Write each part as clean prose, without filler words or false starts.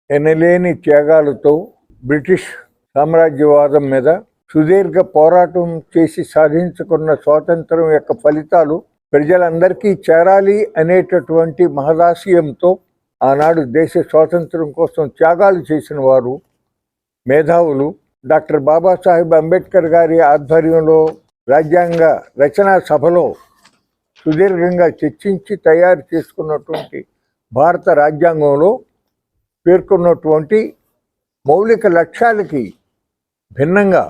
ఎనలేని త్యాగాలతో బ్రిటిష్ సామ్రాజ్యవాదం మీద సుదీర్ఘ పోరాటం చేసి సాధించుకున్న స్వాతంత్రం యొక్క ఫలితాలు ప్రజలందరికీ చేరాలి అనేటటువంటి మహదాశయంతో ఆనాడు దేశ స్వాతంత్రం కోసం త్యాగాలు చేసిన వారు మేధావులు డాక్టర్ బాబాసాహెబ్ అంబేద్కర్ గారి ఆధ్వర్యంలో రాజ్యాంగ రచనా సభలో సుదీర్ఘంగా చర్చించి తయారు చేసుకున్నటువంటి భారత రాజ్యాంగంలో పేర్కొన్నటువంటి మౌలిక లక్ష్యాలకి భిన్నంగా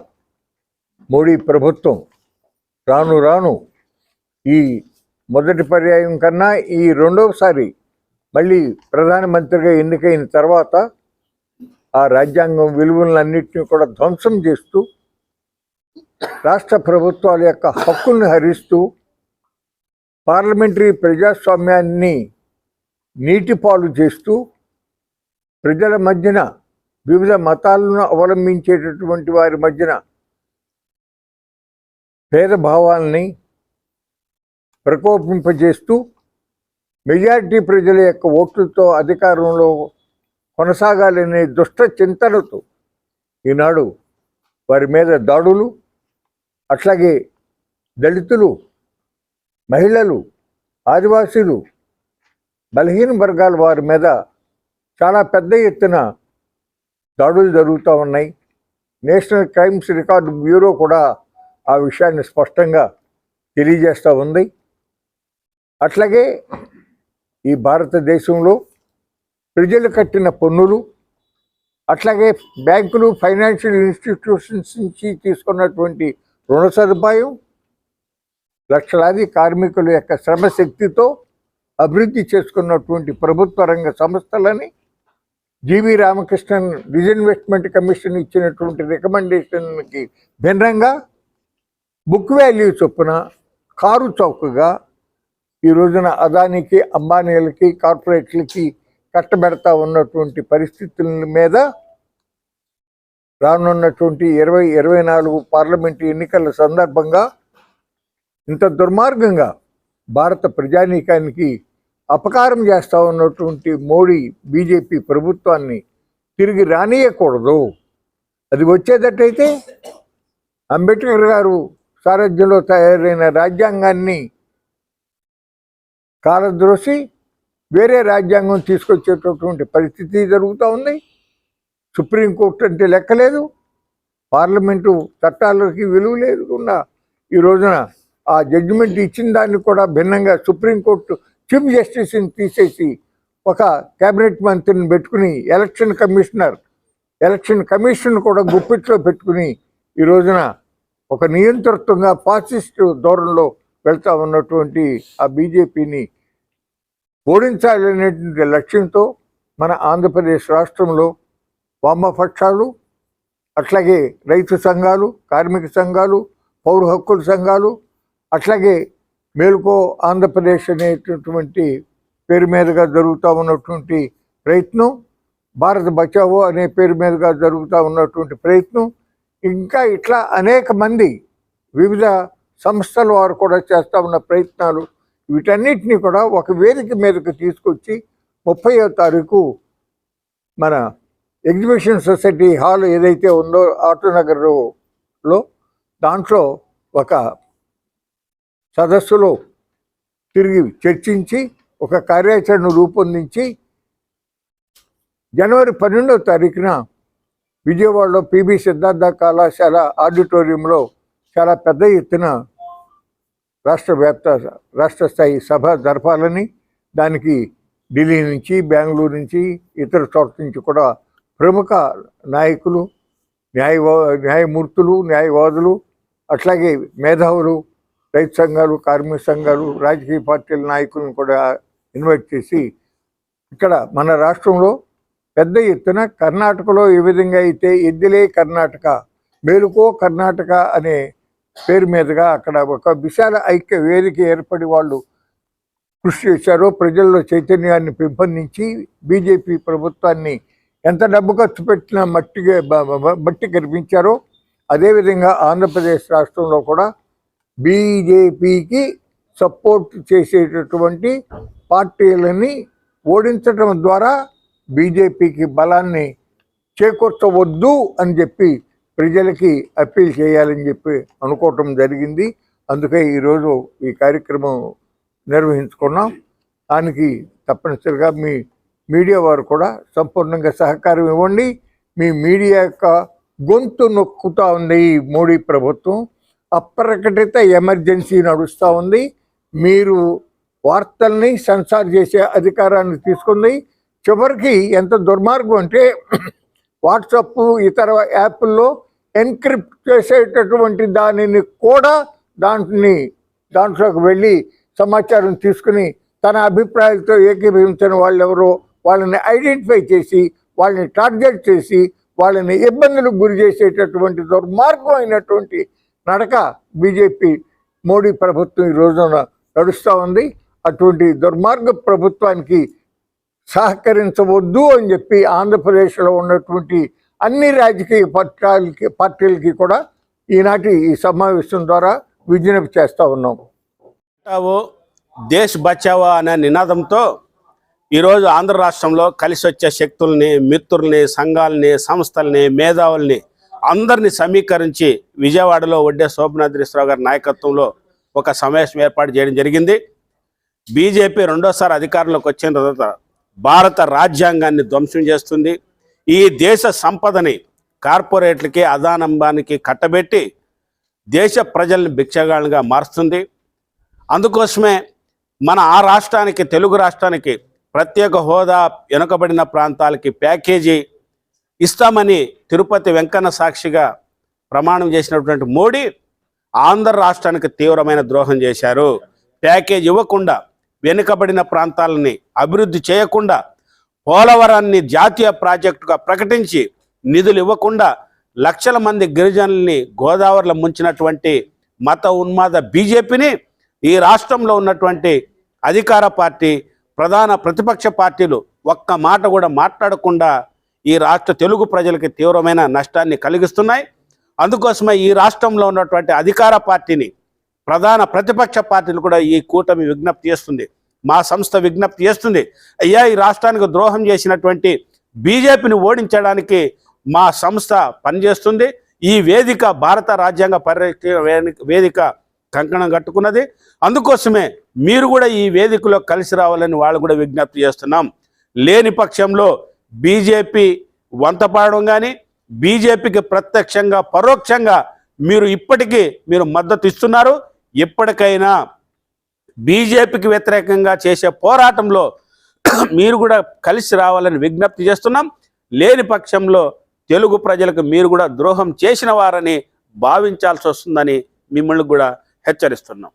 మోడీ ప్రభుత్వం రాను రాను ఈ మొదటి పర్యాయం కన్నా ఈ రెండవసారి మళ్ళీ ప్రధానమంత్రిగా ఎన్నికైన తర్వాత ఆ రాజ్యాంగం విలువలన్నింటినీ కూడా ధ్వంసం చేస్తూ రాష్ట్ర ప్రభుత్వాల యొక్క హక్కుల్ని హరిస్తూ పార్లమెంటరీ ప్రజాస్వామ్యాన్ని నీటిపాలు చేస్తూ ప్రజల మధ్యన వివిధ మతాలను అవలంబించేటటువంటి వారి మధ్యన భేదభావాలని ప్రకోపింపజేస్తూ మెజారిటీ ప్రజల యొక్క ఓట్లతో అధికారంలో కొనసాగాలనే దుష్ట చింతనతో ఈనాడు వారి మీద దాడులు, అట్లాగే దళితులు, మహిళలు, ఆదివాసీలు, బలహీన వర్గాల వారి మీద చాలా పెద్ద ఎత్తున దాడులు జరుగుతూ ఉన్నాయి. నేషనల్ క్రైమ్స్ రికార్డు బ్యూరో కూడా ఆ విషయాన్ని స్పష్టంగా తెలియజేస్తూ ఉంది. అట్లాగే ఈ భారతదేశంలో ప్రజలు కట్టిన పన్నులు, అట్లాగే బ్యాంకులు, ఫైనాన్షియల్ ఇన్స్టిట్యూషన్స్ నుంచి తీసుకున్నటువంటి రుణ సదుపాయం, లక్షలాది కార్మికుల యొక్క శ్రమశక్తితో అభివృద్ధి చేసుకున్నటువంటి ప్రభుత్వ రంగ సంస్థలని జీవి రామకృష్ణన్ డిజిన్వెస్ట్మెంట్ కమిషన్ ఇచ్చినటువంటి రికమెండేషన్కి భిన్నంగా బుక్ వాల్యూ చొప్పున కారు చౌకగా ఈ రోజున అదానికి, అంబానీలకి, కార్పొరేట్లకి కట్టబెడతా ఉన్నటువంటి పరిస్థితుల మీద రానున్నటువంటి 2024 పార్లమెంటు ఎన్నికల సందర్భంగా ఇంత దుర్మార్గంగా భారత ప్రజానీకానికి అపకారం చేస్తూ ఉన్నటువంటి మోడీ బీజేపీ ప్రభుత్వాన్ని తిరిగి రానియకూడదు. అది వచ్చేటట్టయితే అంబేద్కర్ గారు సారథ్యంలో తయారైన రాజ్యాంగాన్ని కాలద్రోసి వేరే రాజ్యాంగం తీసుకొచ్చేటటువంటి పరిస్థితి జరుగుతూ ఉంది. సుప్రీంకోర్టు అంటే లెక్కలేదు, పార్లమెంటు చట్టాలకి విలువ లేకుండా ఈ రోజున ఆ జడ్జిమెంట్ ఇచ్చిన దాన్ని కూడా భిన్నంగా సుప్రీంకోర్టు చీఫ్ జస్టిస్ని తీసేసి ఒక క్యాబినెట్ మంత్రిని పెట్టుకుని ఎలక్షన్ కమిషన్ కూడా గుప్పిట్లో పెట్టుకుని ఈ రోజున ఒక నియంతృత్వంగా ఫాసిస్ట్ ధోరణిలో వెళ్తూ ఉన్నటువంటి ఆ బీజేపీని ఓడించాలనేటువంటి లక్ష్యంతో మన ఆంధ్రప్రదేశ్ రాష్ట్రంలో వామపక్షాలు, అట్లాగే రైతు సంఘాలు, కార్మిక సంఘాలు, పౌర హక్కుల సంఘాలు, అట్లాగే మేలుకో ఆంధ్రప్రదేశ్ అనేటటువంటి పేరు మీదుగా జరుగుతూ ఉన్నటువంటి ప్రయత్నం, భారత్ బచావో అనే పేరు మీదుగా జరుగుతూ ఉన్నటువంటి ప్రయత్నం, ఇంకా ఇట్లా అనేక మంది వివిధ సంస్థల వారు కూడా చేస్తూ ఉన్న ప్రయత్నాలు, వీటన్నిటినీ కూడా ఒక వేదిక మీదకు తీసుకొచ్చి 30వ తారీఖు మన ఎగ్జిబిషన్ సొసైటీ హాల్ ఏదైతే ఉందో ఆటోనగర్లో దాంట్లో ఒక సదస్సులో తిరిగి చర్చించి ఒక కార్యాచరణ రూపొందించి జనవరి 12వ తారీఖున విజయవాడలో పిబి సిద్ధార్థ కళాశాల ఆడిటోరియంలో చాలా పెద్ద ఎత్తున రాష్ట్ర స్థాయి సభ జరపాలని, దానికి ఢిల్లీ నుంచి, బెంగళూరు నుంచి, ఇతర చోట్ల నుంచి కూడా ప్రముఖ నాయకులు, న్యాయమూర్తులు, న్యాయవాదులు, అట్లాగే మేధావులు, రైతు సంఘాలు, కార్మిక సంఘాలు, రాజకీయ పార్టీల నాయకులను కూడా ఇన్వైట్ చేసి ఇక్కడ మన రాష్ట్రంలో పెద్ద ఎత్తున కర్ణాటకలో ఏ విధంగా అయితే ఎద్దిలే కర్ణాటక, మేలుకో కర్ణాటక అనే పేరు మీదుగా అక్కడ ఒక విశాల ఐక్య వేదిక ఏర్పడి వాళ్ళు కృషి చేశారో, ప్రజల్లో చైతన్యాన్ని పెంపొందించి బీజేపీ ప్రభుత్వాన్ని ఎంత డబ్బు ఖర్చు పెట్టినా మట్టి కనిపించారో, అదేవిధంగా ఆంధ్రప్రదేశ్ రాష్ట్రంలో కూడా బీజేపీకి సపోర్ట్ చేసేటటువంటి పార్టీలని ఓడించడం ద్వారా బీజేపీకి బలాన్ని చేకూర్చవద్దు అని చెప్పి ప్రజలకి అప్పీల్ చేయాలని చెప్పి అనుకోవటం జరిగింది. అందుకే ఈరోజు ఈ కార్యక్రమం నిర్వహించుకున్నాం. దానికి తప్పనిసరిగా మీ మీడియా వారు కూడా సంపూర్ణంగా సహకారం ఇవ్వండి. మీ మీడియా యొక్క గొంతు నొక్కుతూ ఉంది ఈ మోడీ ప్రభుత్వం. అప్రకటిత ఎమర్జెన్సీ నడుస్తూ ఉంది. మీరు వార్తల్ని సెన్సార్ చేసే అధికారాన్ని తీసుకుంది. చివరికి ఎంత దుర్మార్గం అంటే వాట్సాప్ ఇతర యాప్ల్లో ఎన్క్రిప్ట్ చేసేటటువంటి దానిని కూడా దాంట్లోకి వెళ్ళి సమాచారం తీసుకుని తన అభిప్రాయాలతో ఏకీభవించిన వాళ్ళు ఎవరో వాళ్ళని ఐడెంటిఫై చేసి వాళ్ళని టార్గెట్ చేసి వాళ్ళని ఇబ్బందులకు గురి చేసేటటువంటి దుర్మార్గమైనటువంటి నడక బీజేపీ మోడీ ప్రభుత్వం ఈ రోజున నడుస్తూ ఉంది. అటువంటి దుర్మార్గ ప్రభుత్వానికి సహకరించవద్దు అని చెప్పి ఆంధ్రప్రదేశ్లో ఉన్నటువంటి అన్ని రాజకీయ పార్టీలకి కూడా ఈనాటి ఈ సమావేశం ద్వారా విజ్ఞప్తి చేస్తూ ఉన్నాం. దేశ్ బచావో అనే నినాదంతో ఈరోజు ఆంధ్ర రాష్ట్రంలో కలిసి వచ్చే శక్తుల్ని, మిత్రుల్ని, సంఘాలని, సంస్థల్ని, మేధావుల్ని అందరినీ సమీకరించి విజయవాడలో వడ్డే శోభనాద్రీశ్వరరావు గారి నాయకత్వంలో ఒక సమావేశం ఏర్పాటు చేయడం జరిగింది. బీజేపీ రెండోసారి అధికారంలోకి వచ్చిన తర్వాత భారత రాజ్యాంగాన్ని ధ్వంసం చేస్తుంది. ఈ దేశ సంపదని కార్పొరేట్లకి, అదానంబానికి కట్టబెట్టి దేశ ప్రజల్ని భిక్షగాళ్ళుగా మారుస్తుంది. అందుకోసమే మన ఆ రాష్ట్రానికి, తెలుగు రాష్ట్రానికి ప్రత్యేక హోదా, వెనుకబడిన ప్రాంతాలకి ప్యాకేజీ ఇస్తామని తిరుపతి వెంకన్న సాక్షిగా ప్రమాణం చేసినటువంటి మోడీ ఆంధ్ర రాష్ట్రానికి తీవ్రమైన ద్రోహం చేశారు. ప్యాకేజ్ ఇవ్వకుండా, వెనుకబడిన ప్రాంతాలని అభివృద్ధి చేయకుండా, పోలవరాన్ని జాతీయ ప్రాజెక్టుగా ప్రకటించి నిధులు ఇవ్వకుండా లక్షల మంది గిరిజనుల్ని గోదావరిలో ముంచినటువంటి మత ఉన్మాద బీజేపీని ఈ రాష్ట్రంలో ఉన్నటువంటి అధికార పార్టీ, ప్రధాన ప్రతిపక్ష పార్టీలు ఒక్క మాట కూడా మాట్లాడకుండా ఈ రాష్ట్ర తెలుగు ప్రజలకి తీవ్రమైన నష్టాన్ని కలిగిస్తున్నాయి. అందుకోసమే ఈ రాష్ట్రంలో ఉన్నటువంటి అధికార పార్టీని, ప్రధాన ప్రతిపక్ష పార్టీలు కూడా ఈ కూటమి విజ్ఞప్తి చేస్తుంది, మా సంస్థ విజ్ఞప్తి చేస్తుంది. అయ్యా, ఈ రాష్ట్రానికి ద్రోహం చేసినటువంటి బీజేపీని ఓడించడానికి మా సంస్థ పనిచేస్తుంది. ఈ వేదిక భారత రాజ్యాంగ పరిరక్షణ వేదిక కంకణం కట్టుకున్నది. అందుకోసమే మీరు కూడా ఈ వేదికలో కలిసి రావాలని వాళ్ళు కూడా విజ్ఞప్తి చేస్తున్నాం. లేని పక్షంలో బీజేపీ వంతపాడడం కానీ, బీజేపీకి ప్రత్యక్షంగా పరోక్షంగా మీరు మద్దతు ఇస్తున్నారు. ఎప్పటికైనా బీజేపీకి వ్యతిరేకంగా చేసే పోరాటంలో మీరు కూడా కలిసి రావాలని విజ్ఞప్తి చేస్తున్నాం. లేని పక్షంలో తెలుగు ప్రజలకు మీరు కూడా ద్రోహం చేసిన వారని భావించాల్సి వస్తుందని మిమ్మల్ని కూడా హెచ్చరిస్తున్నాం.